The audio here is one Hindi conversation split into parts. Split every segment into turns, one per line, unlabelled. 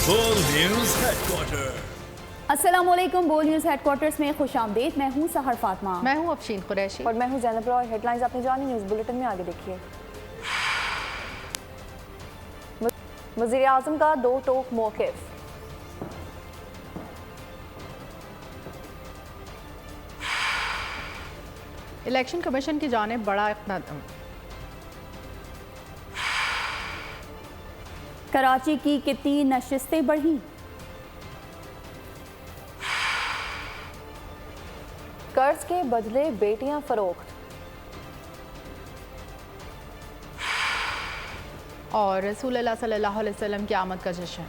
बोल न्यूज हेडक्वार्टर।
अस्सलामुअलैकुम। बोल न्यूज़ हेडक्वार्टर्स में खुशामदीद। मैं हूँ सहर फातिमा।
मैं हूँ अफशीन कुरैशी
और मैं हूँ ज़ैनब रॉय। हेडलाइंस आपने जानी, न्यूज़ बुलेटिन में आगे देखिए। वज़ीर आज़म का दो टोक मौक़िफ़।
इलेक्शन कमीशन की जानिब बड़ा इक़दाम।
कराची की कितनी नशिस्तें बढ़ी।
कर्ज के बदले बेटियां फरोख्त।
और रसूल अल्लाह सल्लल्लाहु अलैहि वसल्लम की आमद का जश्न।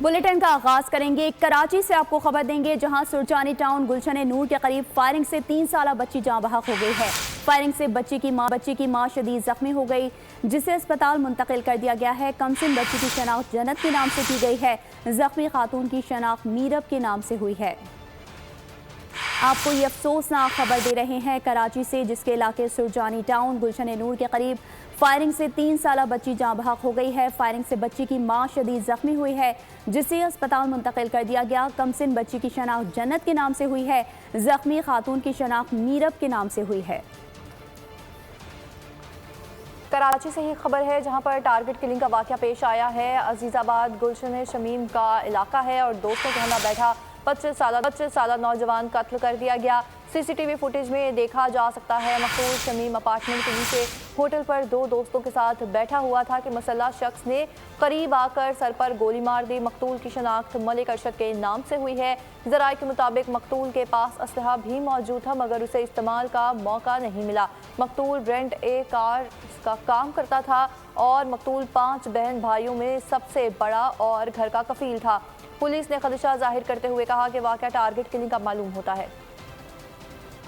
बुलेटिन का आगाज करेंगे कराची से। आपको खबर देंगे जहां सुरजानी टाउन गुलशन नूर के करीब फायरिंग से 3 साला बच्ची जाँ बहक हो गई है। फायरिंग से बच्ची की मां शदीद जख्मी हो गई, जिसे अस्पताल मुंतकिल कर दिया गया है। कमसिन बच्ची की शनाख्त जन्नत के नाम से की गई है। जख्मी खातून की शनाख्त मीरब के नाम से हुई है। आपको ये अफसोसनाक खबर दे रहे हैं कराची से, जिसके इलाके सुरजानी टाउन गुलशन नूर के करीब फायरिंग से 3 साला बच्ची जाँ बहक हो गई है। फायरिंग से बच्ची की मां शदीद जख्मी हुई है, जिसे अस्पताल मुंतकिल कर दिया गया। कमसिन बच्ची की शनाख्त जन्नत के नाम से हुई है। जख्मी खातून की शनाख्त मीरब के नाम से हुई है।
कराची से ही खबर है, जहां पर टारगेट किलिंग का वाक़या पेश आया है। अजीज़ाबाद गुलशन शमीम का इलाका है और दोस्तों के हमरा बैठा 25 साला नौजवान कत्ल कर दिया गया। सीसीटीवी फुटेज में देखा जा सकता है मकतूल शमीम अपार्टमेंट के नीचे होटल पर 2 दोस्तों के साथ बैठा हुआ था कि मुसल्लह शख्स ने करीब आकर सर पर गोली मार दी। मकतूल की शनाख्त मलिक अरशद के नाम से हुई है। ज़राए के मुताबिक मकतूल के पास असलहा भी मौजूद था, मगर उसे इस्तेमाल का मौका नहीं मिला। मकतूल रेंट ए कार का काम करता था और मकतूल 5 बहन भाइयों में सबसे बड़ा और घर का कफील था। पुलिस ने खदशा जाहिर करते हुए कहा कि वाक़या टारगेट किलिंग का मालूम होता है।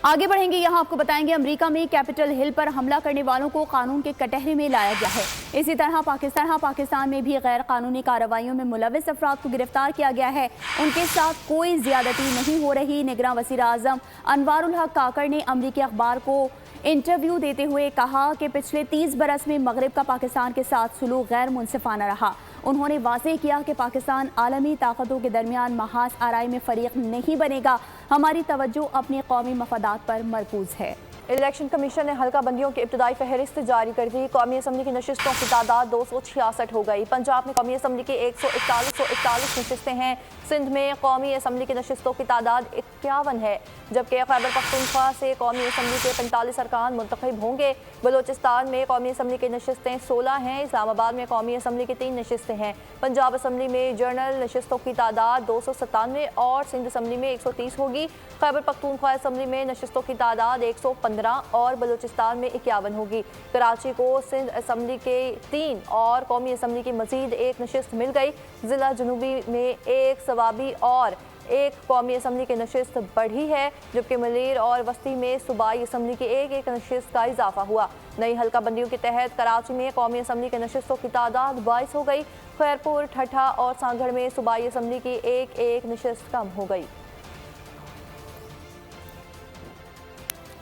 आगे बढ़ेंगे, यहाँ आपको बताएंगे अमेरिका में कैपिटल हिल पर हमला करने वालों को कानून के कटहरे में लाया गया है। इसी तरह पाकिस्तान में भी गैर कानूनी कार्रवाइयों में मुलविस अफराद को गिरफ्तार किया गया है। उनके साथ कोई ज्यादती नहीं हो रही। निगरान वज़ीर आज़म अनवारुल हक काकड़ ने अमरीकी अखबार को इंटरव्यू देते हुए कहा कि पिछले 30 बरस में मगरिब का पाकिस्तान के साथ सुलूक गैर मुनसिफाना रहा। उन्होंने वाज़ेह किया कि पाकिस्तान आलमी ताकतों के दरमियान महाज आराई में फरीक नहीं बनेगा। हमारी तवज्जो अपने कौमी मफादात पर मरकूज है।
इलेक्शन कमीशन ने हल्का बंदियों की इब्तदाई फहरिस्त जारी कर दी। कौमी असम्बली की नशिस्तों की तादाद 266 हो गई। पंजाब में कौमी असम्बली की 141 नशिस्तें हैं। सिंध में कौमी असम्बली की नशिस्तों की तादाद 51 है, जबकि खैबर पख्तूनख्वा से कौमी असम्बली के 45 अरकान मुंतखब होंगे। बलोचिस्तान में कौमी असम्बली की नशिस्तें 16 हैं। इस्लामाबाद में कौमी असम्बली की 3 नशिस्तें हैं। पंजाब असम्बली में जनरल नशिस्तों की तादाद 297 और सिंध असम्बली में 130 होगी। खैबर पख्तूनख्वा असम्बली में नशिस्तों की तादाद 115 और बलोचिस्तान में 51 होगी। कराची को सिंध असम्बली के 3 और कौमी असम्बली की मजीद 1 नशिस्त मिल गई। ज़िला जनूबी में 1 सवाबी और 1 कौमी असम्बली की नशिस्त बढ़ी है, जबकि मलीर और वस्ती में सूबाई असम्बली की 1 नशिस्त का इजाफा हुआ। नई हल्का बंदियों के तहत कराची में कौमी असम्बली की नशिस्तों की तादाद 22 हो गई। खैरपुर, ठट्ठा और सांगड़ में सूबाई असम्बली की 1 नशिस्त कम हो गई।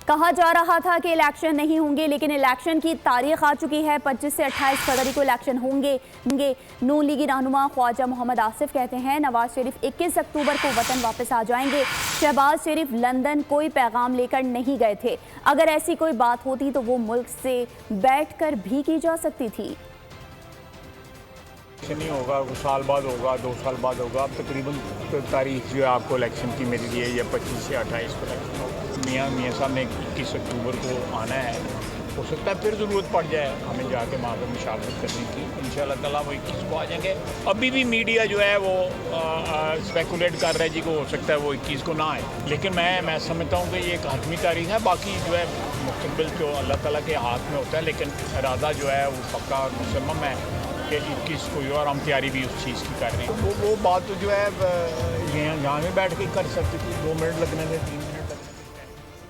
कहा जा रहा था कि इलेक्शन नहीं होंगे, लेकिन इलेक्शन की तारीख आ चुकी है। 25 से 28 फरवरी को इलेक्शन होंगे। नून लीगी रहनुमा ख्वाजा मोहम्मद आसिफ कहते हैं नवाज शरीफ 21 अक्टूबर को वतन वापस आ जाएंगे। शहबाज शरीफ लंदन कोई पैगाम लेकर नहीं गए थे। अगर ऐसी कोई बात होती तो वो मुल्क से बैठकर भी की जा सकती थी।
नहीं होगा, वो साल बाद होगा, 2 साल बाद होगा। अब तकरीबन तारीख जो है आपको इलेक्शन की मिल रही है, या 25 से 28 को इलेक्शन होगा। मियाँ साहब ने 21 अक्टूबर को आना है। हो सकता है फिर ज़रूरत पड़ जाए हमें जाके वहाँ पर मुशावरत करने की। इंशाअल्लाह ताला वो 21 को आ जाएंगे। अभी भी मीडिया जो है वो स्पेकुलेट कर रहा है जी को हो सकता है वो 21 को ना आए, लेकिन मैं समझता हूँ कि ये एक हतमी तारीख है। बाकी जो है मुस्तकबिल जो अल्लाह ताला के हाथ में होता है, लेकिन इरादा जो है वो पक्का और मुसम्मम है कि 21 को, और हम तैयारी भी उस चीज़ की कर रहे हैं। वो बात तो जो है यहाँ में बैठ के कर सकती थी। 2 मिनट लगने में, 3 मिनट।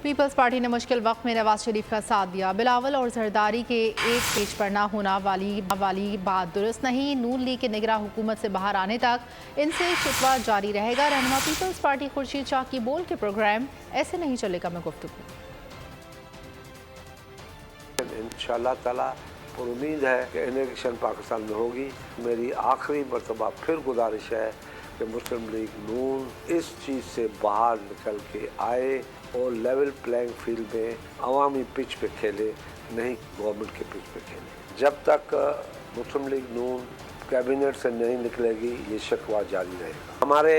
पीपल्स पार्टी ने मुश्किल वक्त में नवाज शरीफ का साथ दिया। बिलावल और जरदारी के एक पेज पर ना होना वाली बात दुरुस्त नहीं। नून लीग के निगरान हुकूमत से बाहर आने तक इनसे शिकवा जारी रहेगा। रहनुमा पीपल्स पार्टी खुर्शीद शाह की बोल के प्रोग्राम ऐसे नहीं चलेगा में गुफ्तगू।
इंशाअल्लाह ताला और उम्मीद है कि इलेक्शन पाकिस्तान में होगी। मेरी आखिरी मरतबा फिर गुजारिश है कि मुस्लिम लीग नून इस चीज़ से बाहर निकल के आए और लेवल प्लेइंग फील्ड में अवामी पिच पे खेले, नहीं गवर्नमेंट के पिच पे खेले। जब तक मुस्लिम लीग नून कैबिनेट से नहीं निकलेगी ये शिकवा जारी रहेगा। हमारे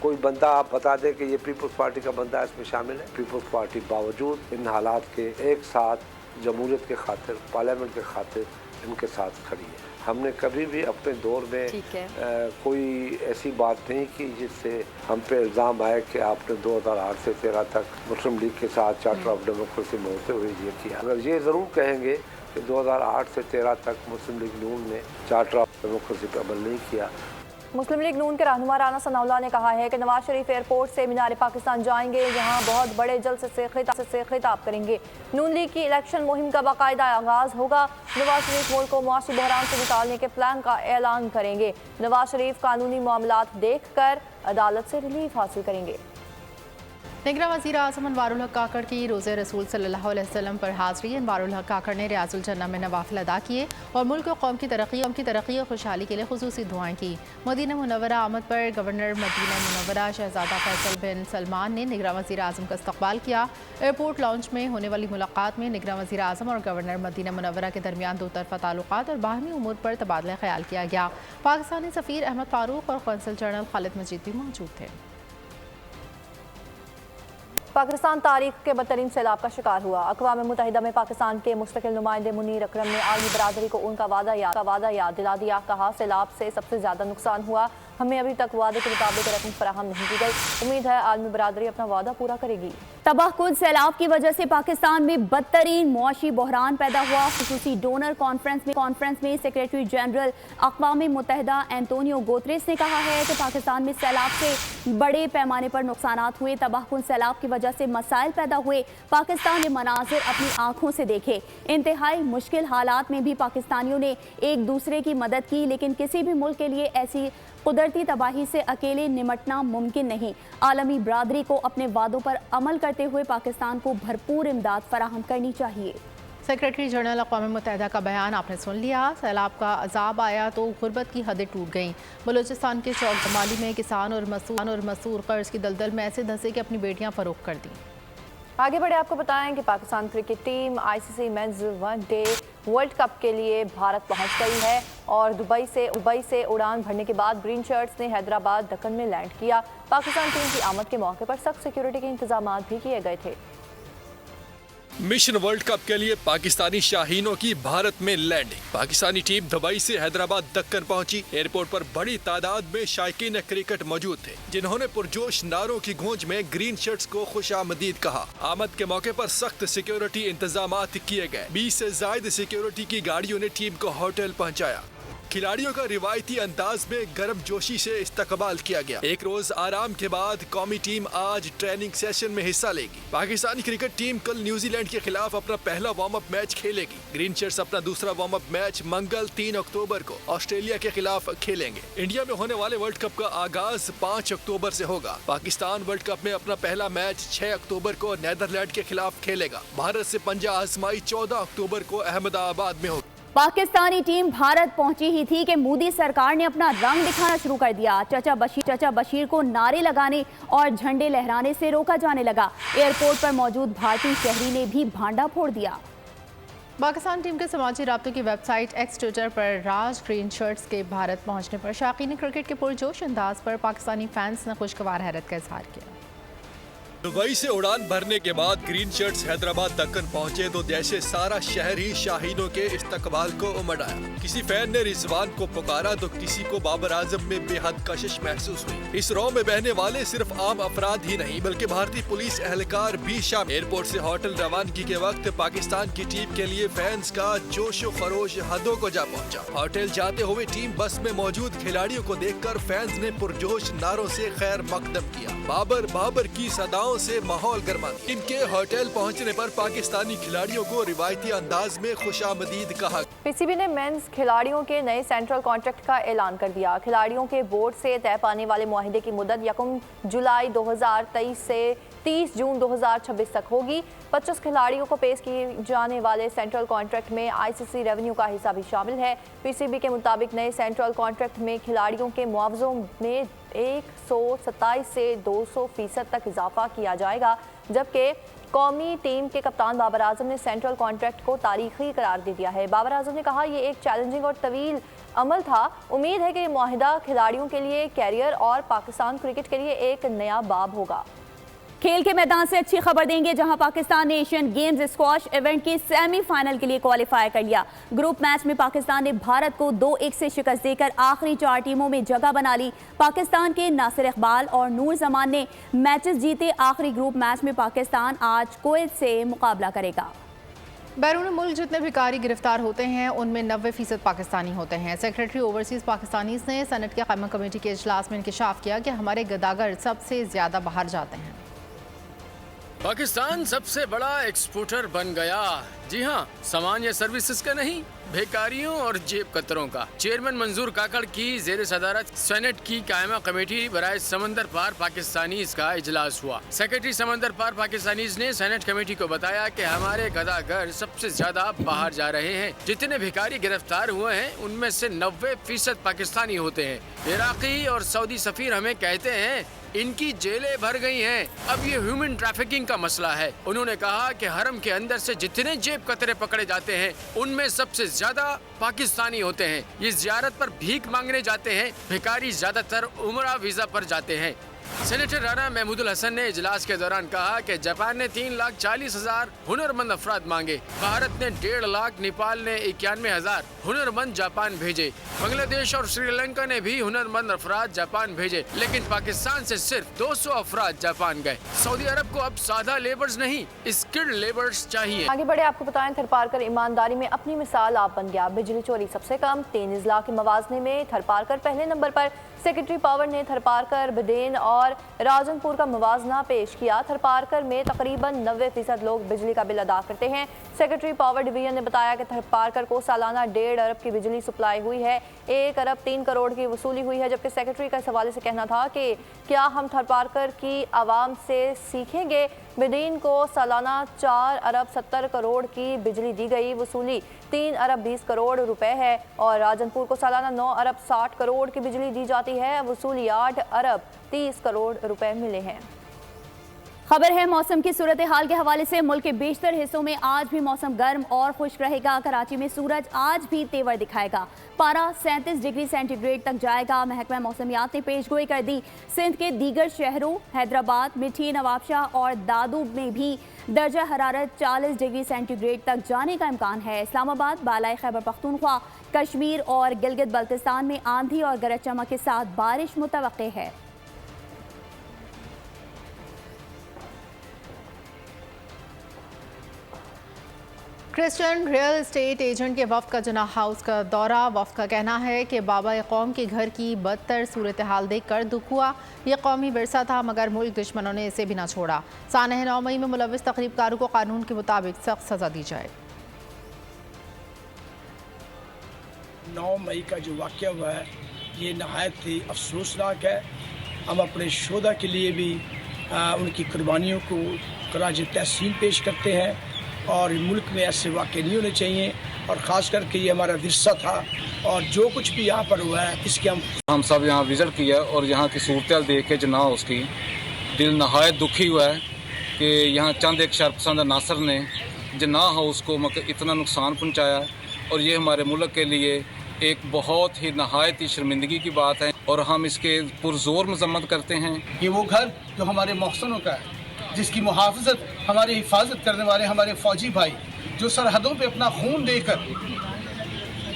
कोई बंदा आप बता दे कि ये पीपल्स पार्टी का बंदा इसमें शामिल है। पीपल्स पार्टी बावजूद इन हालात के एक साथ जमहूरियत के खातिर, पार्लियामेंट के खातिर इनके साथ खड़ी है। हमने कभी भी अपने दौर में कोई ऐसी बात नहीं की जिससे हम पे इल्ज़ाम आए कि आपने 2008 से 13 तक मुस्लिम लीग के साथ चार्टर ऑफ डेमोक्रेसी में होते हुए ये किया। अगर ये ज़रूर कहेंगे कि 2008 से 13 तक मुस्लिम लीग नून ने चार्टर ऑफ डेमोक्रेसी पर अमल नहीं किया।
मुस्लिम लीग नून के रहनुमा राना सनाउल्लाह ने कहा है कि नवाज शरीफ एयरपोर्ट से मीनार पाकिस्तान जाएंगे, जहां बहुत बड़े जलसे से खिताब करेंगे। नून लीग की इलेक्शन मुहिम का बाकायदा आगाज होगा। नवाज शरीफ मुल्क को मुआशी बहरान से निकालने के प्लान का ऐलान करेंगे। नवाज शरीफ कानूनी मामलात देख कर अदालत से रिलीफ हासिल करेंगे।
निगरां वज़ीर आज़म अनवारुल हक काकड़ की रोज़े रसूल सल्लल्लाहु अलैहि वसल्लम पर हाज़री। अनवारुल हक काकड़ ने रियाजुल जन्नह में नवाफिल अदा किए और मुल्क और कौम की तरक्की और खुशहाली के लिए खुसूसी दुआएं की। मदीना मुनव्वरा आमद पर गवर्नर मदीना मुनव्वरा शहजादा फैसल बिन सलमान ने निगरां वज़ीर आज़म का इस्तकबाल किया। एयरपोर्ट लॉन्च में होने वाली मुलाकात में निगरां वज़ीर आज़म और गवर्नर मदीना मुनव्वरा के दरमियान दो तरफ़ा ताल्लुकात और बाहमी उमूर पर तबादला ख्याल किया गया। पाकिस्तानी सफ़ीर अहमद फारूक और कौंसल जनरल खालिद मजीद भी मौजूद थे।
पाकिस्तान तारीख के बदतरीन सैलाब का शिकार हुआ। अक़वाम मुत्तहिदा में पाकिस्तान के मुस्तकिल नुमाइंदे मुनीर अकरम ने आलमी बरादरी को उनका वादा याद दिला दिया। कहा, सैलाब से सबसे ज़्यादा नुकसान हुआ, हमें अभी तक वादे के मुताबिक रकम फराहम नहीं की गई। उम्मीद है आलमी बरादरी अपना वादा पूरा करेगी।
तबाहकुन सैलाब की वजह से पाकिस्तान में बदतरीन मुआशी बहरान पैदा हुआ। खुसूसी डोनर कॉन्फ्रेंस में सेक्रेटरी जनरल अक़वाम मुत्तहिदा एंटोनियो गुतेरेस ने कहा है कि पाकिस्तान में सैलाब से बड़े पैमाने पर नुकसानात हुए। तबाहकुन सैलाब की वजह से मसाइल पैदा हुए। पाकिस्तान ने मनाजिर अपनी आंखों से देखे। इंतहाई मुश्किल हालात में भी पाकिस्तानियों ने एक दूसरे की मदद की, लेकिन किसी भी मुल्क के लिए ऐसी कुदरती तबाही से अकेले निमटना मुमकिन नहीं। आलमी बरादरी को अपने वादों पर अमल करते हुए पाकिस्तान को भरपूर इमदाद फराहम करनी चाहिए।
सेक्रेटरी जनरल अक़वाम मुत्तहिदा का बयान आपने सुन लिया। सैलाब का अजाब आया तो गुर्बत की हदें टूट गईं। बलूचिस्तान के चौक जमाली में किसान और मसूर कर्ज की दलदल में ऐसे धंसे कि अपनी बेटियां फरोख्त कर दी।
आगे बढ़े आपको बताएं कि Pakistan cricket team ICC men's one day world cup के लिए भारत पहुंच गई है और दुबई से उड़ान भरने के बाद ग्रीन शर्ट्स ने हैदराबाद दक्कन में लैंड किया। पाकिस्तान टीम की आमद के मौके पर सख्त सिक्योरिटी के इंतजाम भी किए गए थे।
मिशन वर्ल्ड कप के लिए पाकिस्तानी शाहीनों की भारत में लैंडिंग। पाकिस्तानी टीम दुबई से हैदराबाद दक्कन पहुंची। एयरपोर्ट पर बड़ी तादाद में शायकीन क्रिकेट मौजूद थे, जिन्होंने पुरजोश नारों की गूंज में ग्रीन शर्ट्स को खुशामदीद कहा। आमद के मौके पर सख्त सिक्योरिटी इंतजाम किए गए। 20 से ज्यादा सिक्योरिटी की गाड़ियों ने टीम को होटल पहुँचाया। खिलाड़ियों का रिवायती अंदाज में गर्मजोशी से इस्तकबाल किया गया। एक रोज आराम के बाद कौमी टीम आज ट्रेनिंग सेशन में हिस्सा लेगी। पाकिस्तानी क्रिकेट टीम कल न्यूजीलैंड के खिलाफ अपना पहला वार्म अप मैच खेलेगी। ग्रीन शर्ट्स अपना दूसरा वार्म अप मैच मंगल 3 अक्टूबर को ऑस्ट्रेलिया के खिलाफ खेलेंगे। इंडिया में होने वाले वर्ल्ड कप का आगाज 5 अक्टूबर से होगा। पाकिस्तान वर्ल्ड कप में अपना पहला मैच 6 अक्टूबर को नीदरलैंड के खिलाफ खेलेगा। भारत से पंजा आजमाई 14 अक्टूबर को अहमदाबाद में होगी।
पाकिस्तानी टीम भारत पहुंची ही थी कि मोदी सरकार ने अपना रंग दिखाना शुरू कर दिया। चाचा बशीर को नारे लगाने और झंडे लहराने से रोका जाने लगा। एयरपोर्ट पर मौजूद भारतीय शहरी ने भी भांडा फोड़ दिया।
पाकिस्तान टीम के समाजी राब्तों की वेबसाइट एक्स ट्विटर पर राज ग्रीन शर्ट्स के भारत पहुंचने पर शाकीन क्रिकेट के पुरजोश अंदाज पर पाकिस्तानी फैंस ने खुशगवार हैरत का इजहार किया।
दुबई से उड़ान भरने के बाद ग्रीन शर्ट्स हैदराबाद दक्कन पहुंचे तो जैसे सारा शहर ही शाहीनों के इस्तकबाल को उमड़ आया। किसी फैन ने रिजवान को पुकारा तो किसी को बाबर आजम में बेहद कशिश महसूस हुई। इस रौ में बहने वाले सिर्फ आम अफराद ही नहीं बल्कि भारतीय पुलिस एहलकार भी शामिल। एयरपोर्ट से होटल रवानगी के वक्त पाकिस्तान की टीम के लिए फैंस का जोश व खरोश हदों को जा पहुंचा। होटल जाते हुए टीम बस में मौजूद खिलाड़ियों को देखकर फैंस ने पुरजोश नारों से खैर मकदम किया। बाबर बाबर की सदाओं दुआओं से माहौल गर्मा गया। इनके होटल पहुंचने पर पाकिस्तानी खिलाड़ियों को रिवायती अंदाज में खुशामदीद कहा।
पीसीबी ने मेंस खिलाड़ियों के नए सेंट्रल कॉन्ट्रैक्ट का ऐलान कर दिया। खिलाड़ियों के बोर्ड से तय पाने वाले मुआहदे की मुद्दत 1 जुलाई 2023 से 30 जून 2026 तक होगी। 25 खिलाड़ियों को पेश किए जाने वाले सेंट्रल कॉन्ट्रैक्ट में आईसीसी रेवेन्यू का हिस्सा भी शामिल है। पीसीबी के मुताबिक नए सेंट्रल कॉन्ट्रैक्ट में खिलाड़ियों के मुआवजों में 127 से 200% तक इजाफा किया जाएगा, जबकि कौमी टीम के कप्तान बाबर आजम ने सेंट्रल कॉन्ट्रैक्ट को तारीखी करार दे दिया है। बाबर आजम ने कहा, ये एक चैलेंजिंग और तवील अमल था। उम्मीद है कि ये मुआहिदा खिलाड़ियों के लिए कैरियर और पाकिस्तान क्रिकेट के लिए एक नया बाब होगा।
खेल के मैदान से अच्छी खबर देंगे, जहां पाकिस्तान ने एशियन गेम्स स्क्वॉश इवेंट के सेमीफाइनल के लिए क्वालिफाई कर लिया। ग्रुप मैच में पाकिस्तान ने भारत को 2-1 से शिकस्त देकर आखिरी 4 टीमों में जगह बना ली। पाकिस्तान के नासिर इकबाल और नूर जमान ने मैचेस जीते। आखिरी ग्रुप मैच में पाकिस्तान आज कुवैत से मुकाबला करेगा।
बैरून मुल्क जितने भिखारी गिरफ्तार होते हैं उनमें 90% पाकिस्तानी होते हैं। सेक्रेटरी ओवरसीज़ पाकिस्तानीज़ ने सेनेट के क़ायमा कमेटी के इजलास में इंकशाफ किया कि हमारे गदागर सबसे ज़्यादा बाहर जाते हैं।
पाकिस्तान सबसे बड़ा एक्सपोर्टर बन गया। जी हाँ, सामान या सर्विसेज का नहीं, भिखारियों और जेब कतरों का। चेयरमैन मंजूर काकड़ की जेर सदारत सेनेट की कायमा कमेटी बराए समंदर पार पाकिस्तानीज का इजलास हुआ। सेक्रेटरी समंदर पार पाकिस्तानीज ने सेनेट कमेटी को बताया कि हमारे गदागर सबसे ज्यादा बाहर जा रहे हैं। जितने भिखारी गिरफ्तार हुए हैं उनमें से 90% पाकिस्तानी होते हैं। इराकी और सऊदी सफीर हमें कहते हैं इनकी जेलें भर गई हैं। अब ये ह्यूमन ट्रैफिकिंग का मसला है। उन्होंने कहा कि हरम के अंदर से जितने जेब कतरे पकड़े जाते हैं उनमें सबसे ज्यादा पाकिस्तानी होते हैं। ये जियारत पर भीख मांगने जाते हैं। भिखारी ज्यादातर उम्रा वीजा पर जाते हैं। सेनेटर राना महमूदुल हसन ने इजलास के दौरान कहा कि जापान ने 3,40,000 हुनरमंद अफराद मांगे। भारत ने 1.5 लाख, नेपाल ने 91,000 हुनरमंद जापान भेजे। बांग्लादेश और श्रीलंका ने भी हुनरमंद अफराद जापान भेजे, लेकिन पाकिस्तान से सिर्फ 200 अफराद जापान गए। सऊदी अरब को अब सादा लेबर्स नहीं, स्किल्ड लेबर्स चाहिए।
आगे बढ़े आपको बताएं, थरपारकर ईमानदारी में अपनी मिसाल आप बन गया। बिजली चोरी सबसे कम 3 अजला के मवाजने में थरपारकर पहले नंबर पर। सेक्रेटरी पावर ने थरपारकर, बदेन और राजनपुर का मुवाजना पेश किया। थरपारकर में तकरीबन 90% लोग बिजली का बिल अदा करते हैं। सेक्रेटरी पावर डिवीजन ने बताया कि थरपारकर को सालाना 1.5 अरब की बिजली सप्लाई हुई है। 1 अरब 3 करोड़ की वसूली हुई है, जबकि सेक्रेटरी का इस हवाले से कहना था कि क्या हम थरपारकर की आवाम से सीखेंगे। बदीन को सालाना 4 अरब 70 करोड़ की बिजली दी गई, वसूली 3 अरब 20 करोड़ रुपए है। और राजनपुर को सालाना 9 अरब 60 करोड़ की बिजली दी जाती है, वसूली 8 अरब 30 करोड़ रुपए मिले हैं।
खबर है मौसम की सूरत हाल के हवाले से। मुल्क के बेशतर हिस्सों में आज भी मौसम गर्म और खुश्क रहेगा। कराची में सूरज आज भी तेवर दिखाएगा। पारा 37 डिग्री सेंटीग्रेड तक जाएगा। महकमा मौसमियात ने पेशगोई कर दी, सिंध के दीगर शहरों हैदराबाद, मिठी, नवाबशाह और दादू में भी दर्जा हरारत 40 डिग्री सेंटीग्रेड तक जाने का इम्कान है। इस्लामाबाद, बालाई खैबर पख्तूनख्वा, कश्मीर और गिलगित बल्तिस्तान में आंधी और गरज चमक के साथ बारिश मुतवक्के है।
क्रिश्चियन रियल एस्टेट एजेंट के वफ्द का जिन्ना हाउस का दौरा। वफ्द का कहना है कि बाबा कौम के घर की बदतर सूरत हाल देख कर दुख हुआ। यह कौमी विरसा था, मगर मुल्क दुश्मनों ने इसे भी ना छोड़ा। सानह 9 मई में मुलविस तकरीबकारों को कानून के मुताबिक सख्त सजा दी जाए।
9 मई का जो वाक़या हुआ है ये नहायत ही अफसोसनाक है। हम अपने शोधा के लिए भी उनकी कुर्बानियों को खराज तहसीन पेश करते हैं और मुल्क में ऐसे वाक़े नहीं होने चाहिए। और ख़ास करके ये हमारा विरसा था और जो कुछ भी यहाँ पर हुआ है इसके हम
सब यहाँ विज़िट किया और यहाँ की सूरत देख के जना उसकी दिल नहायत दुखी हुआ है कि यहाँ चंद एक शरपसंद नासर ने जना हाउस को इतना नुकसान पहुँचाया। और ये हमारे मुल्क के लिए एक बहुत ही नहायत ही शर्मिंदगी की बात है और हम इसके पुरजोर मजम्मत करते हैं।
ये वो घर जो हमारे मोहसनों का है, जिसकी मुहाफ़ज़त हमारी हिफाजत करने वाले हमारे फ़ौजी भाई जो सरहदों पे अपना खून देकर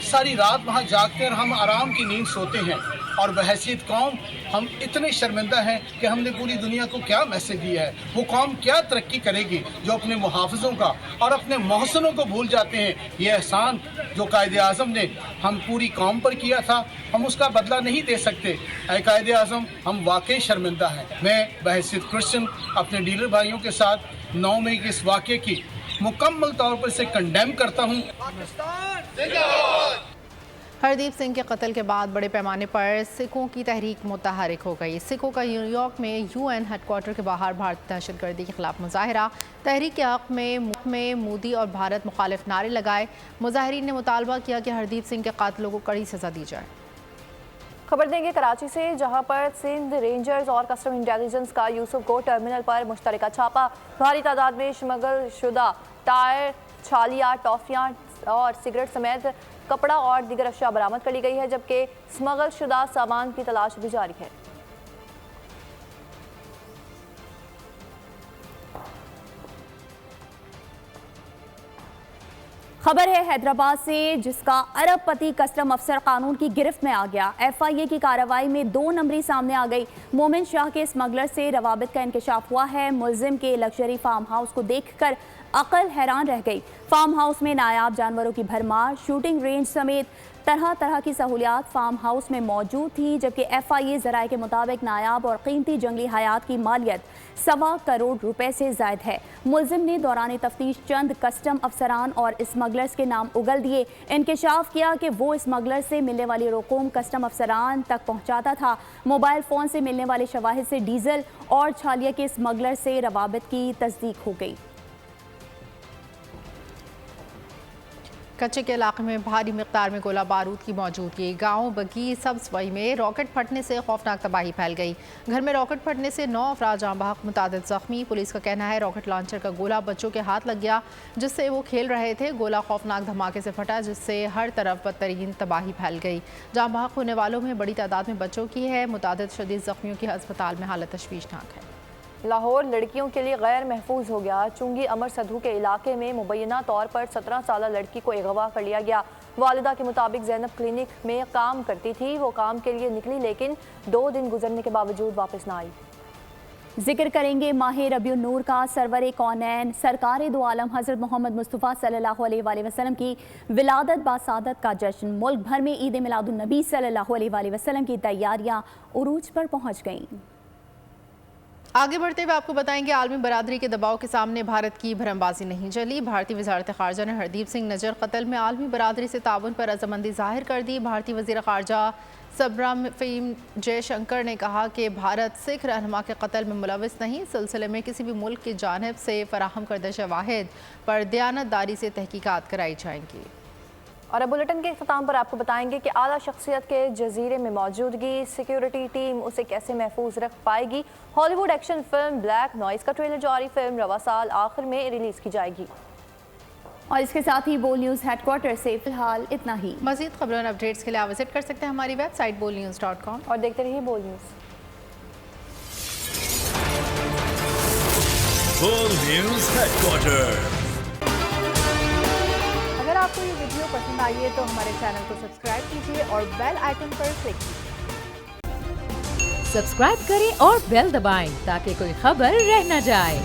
सारी रात वहाँ जागते हैं और हम आराम की नींद सोते हैं। और बहैसियत कौम हम इतने शर्मिंदा हैं कि हमने पूरी दुनिया को क्या मैसेज दिया है। वो कौम क्या तरक्की करेगी जो अपने मुहाफ़िज़ों का और अपने मोहसिनों को भूल जाते हैं। ये एहसान जो कायदे आज़म ने हम पूरी कौम पर किया था, हम उसका बदला नहीं दे सकते। ऐ कायदे आज़म, हम वाकई शर्मिंदा हैं। मैं बहैसियत क्रिश्चियन अपने डीलर भाइयों के साथ 9 मई के इस वाक़े की मुकम्मल तौर पर इसे कंडेम करता हूँ।
हरदीप सिंह के कत्ल के बाद बड़े पैमाने पर सिखों की तहरीक मुतहरिक हो गई। सिखों का न्यूयॉर्क में UN हेडक्वार्टर के बाहर भारतीय दहशतगर्दी के खिलाफ मुजाहरा। तहरीक के हक़ में मोदी और भारत मुखालिफ नारे लगाए। मुजाहरीन ने मुतालबा किया कि हरदीप सिंह के कातिलों को कड़ी सज़ा दी जाए।
खबर देंगे कराची से, जहां पर सिंध रेंजर्स और कस्टम इंटेलिजेंस का यूसुफ को टर्मिनल पर मुश्तरका छापा। भारी तादाद में स्मगल शुदा टायर, छालियाँ, टॉफियाँ और सिगरेट समेत कपड़ा और दीगर अशिया बरामद कर ली गई है, जबकि स्मगल शुदा सामान की तलाश भी जारी है।
खबर है हैदराबाद से, जिसका अरबपति कस्टम अफसर कानून की गिरफ्त में आ गया। FIA की कार्रवाई में 2 नंबरी सामने आ गई। मोमिन शाह के स्मगलर से रवाबित का इंकशाफ हुआ है। मुलजिम के लग्जरी फार्म हाउस को देखकर अकल हैरान रह गई। फार्म हाउस में नायाब जानवरों की भरमार, शूटिंग रेंज समेत तरह तरह की सहूलियात फार्म हाउस में मौजूद थी, जबकि FIA ज़राए के मुताबिक नायाब और कीमती जंगली हयात की मालियत 1.25 करोड़ रुपए से ज़ायद है। मुलजिम ने दौरान तफ्तीश चंद कस्टम अफसरान और स्मगलर्स के नाम उगल दिए। इंकशाफ किया कि वो स्मगलर से मिलने वाली रकूम कस्टम अफसरान तक पहुँचाता था। मोबाइल फ़ोन से मिलने वाले शवाहिद से डीजल और छालिया के स्मगलर से रवाबित की तस्दीक हो गई।
कच्चे के इलाके में भारी मिकदार में गोला बारूद की मौजूदगी। गांव बगी सब्सवई में रॉकेट फटने से खौफनाक तबाही फैल गई। घर में रॉकेट फटने से 9 अफराद जाँ बहक, मुतादिद जख्मी। पुलिस का कहना है रॉकेट लॉन्चर का गोला बच्चों के हाथ लग गया, जिससे वो खेल रहे थे। गोला खौफनाक धमाके से फटा, जिससे हर तरफ बदतरीन तबाही फैल गई। जाँ बहक होने वालों में बड़ी तादाद में बच्चों की है। मुतादिद शदीद जख्मियों की अस्पताल में हालत तशवीशनाक है।
लाहौर लड़कियों के लिए गैर महफूज हो गया। चुंगी अमर सधू के इलाके में मुबैना तौर पर 17 साल लड़की को अगवा कर लिया गया। वालिदा के मुताबिक ज़ैनब क्लिनिक में काम करती थी। वो काम के लिए निकली, लेकिन 2 दिन गुजरने के बावजूद वापस ना आई।
जिक्र करेंगे माह रबीउन नूर का। सरवर कौनैन सरकार दो आलम हज़रत मोहम्मद मुस्तफ़ा सल्लल्लाहु अलैहि वसल्लम की विलादत बासादत का जश्न। मुल्क भर में ईद मिलादुन नबी सल्लल्लाहु अलैहि वसल्लम की तैयारियां उरूज पर पहुंच गईं।
आगे बढ़ते हुए आपको बताएंगे, आलमी बरादरी के दबाव के सामने भारत की भरमबाजी नहीं चली। भारतीय वज़ारत ख़ारजा ने हरदीप सिंह नजर कत्ल में आलमी बरादरी से ताउन पर रजामंदी ज़ाहिर कर दी। भारतीय वज़ीर ख़ारजा सब्राफीम जयशंकर ने कहा कि भारत सिख रहनुमा के कत्ल में मुलविस नहीं। इस सिलसिले में किसी भी मुल्क की जानिब से फराहम करदा शवाहिद पर दयानतदारी से तहकीकात कराई जाएंगी।
और अब बुलेटिन के इख्तिताम पर आपको बताएंगे कि आला शख्सियत के जजीरे में मौजूदगी, सिक्योरिटी टीम उसे कैसे महफूज रख पाएगी। Hollywood action film black noise का ट्रेलर जारी। फिल्म रवा साल आखिर में रिलीज की जाएगी।
और इसके साथ ही बोल न्यूज़ हेडक्वार्टर से फिलहाल इतना ही।
मज़ीद खबरों और अपडेट्स के लिए आप विजिट कर सकते हैं हमारी वेबसाइट bolnews.com
और देखते रहिए बोल न्यूज़।
बोल न्यूज़ हेडक्वार्टर।
अगर आपको ये वीडियो पसंद आई है तो हमारे चैनल को सब्सक्राइब कीजिए और बेल आइकन पर क्लिक कीजिए।
सब्सक्राइब करें और बेल दबाएं ताकि कोई खबर रह न जाए।